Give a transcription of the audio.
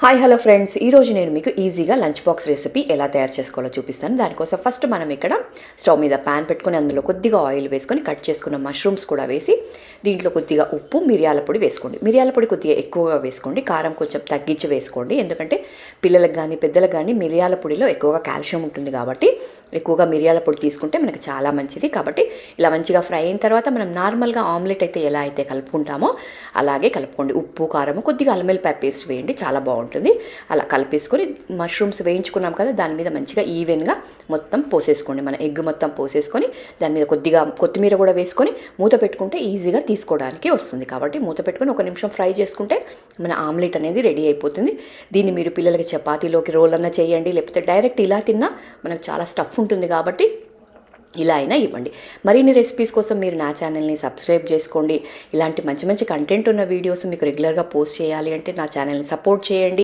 Hi hello friends, ఈరోజు నేను మీకు ఈజీగా లంచ్ బాక్స్ రెసిపీ ఎలా తయారు చేసుకోవాలో చూపిస్తాను. దానికోసం ఫస్ట్ మనం ఇక్కడ స్టవ్ మీద ప్యాన్ పెట్టుకొని అందులో కొద్దిగా ఆయిల్ వేసుకొని కట్ చేసుకున్న మష్రూమ్స్ కూడా వేసి దీంట్లో కొద్దిగా ఉప్పు, మిరియాల పొడి వేసుకోండి. మిరియాల పొడి కొద్దిగా ఎక్కువగా వేసుకోండి, కారం కొంచెం తగ్గించి వేసుకోండి. ఎందుకంటే పిల్లలకు కానీ పెద్దలకు కానీ మిరియాల పొడిలో ఎక్కువగా కాల్షియం ఉంటుంది కాబట్టి ఎక్కువగా మిరియాల పొడి తీసుకుంటే మనకి చాలా మంచిది. కాబట్టి ఇలా మంచిగా ఫ్రై అయిన తర్వాత మనం నార్మల్గా ఆమ్లెట్ అయితే ఎలా అయితే కలుపుకుంటామో అలాగే కలుపుకోండి. ఉప్పు, కారం, కొద్దిగా అల్లం వెల్లిపాయ పేస్ట్ వేయండి, చాలా బాగుంటుంది. అలా కలిపేసుకొని మష్రూమ్స్ వేయించుకున్నాం కదా, దాని మీద మంచిగా ఈవెన్గా మొత్తం పోసేసుకోండి. మన ఎగ్ మొత్తం పోసేసుకొని దాని మీద కొద్దిగా కొత్తిమీర కూడా వేసుకొని మూత పెట్టుకుంటే ఈజీగా తీసుకోవడానికి వస్తుంది. కాబట్టి మూత పెట్టుకొని 1 నిమిషం ఫ్రై చేసుకుంటే మన ఆమ్లెట్ అనేది రెడీ అయిపోతుంది. దీన్ని మీరు పిల్లలకి చపాతీలోకి రోల్ అన్నా చేయండి, లేకపోతే డైరెక్ట్ ఇలా తిన్నా మనకు చాలా స్టఫ్ ఉంటుంది కాబట్టి ఇలా అయినా ఇవ్వండి. మరిన్ని రెసిపీస్ కోసం మీరు నా ఛానల్ని సబ్స్క్రైబ్ చేసుకోండి. ఇలాంటి మంచి మంచి కంటెంట్ ఉన్న వీడియోస్ మీకు రెగ్యులర్గా పోస్ట్ చేయాలి అంటే నా ఛానల్ని సపోర్ట్ చేయండి.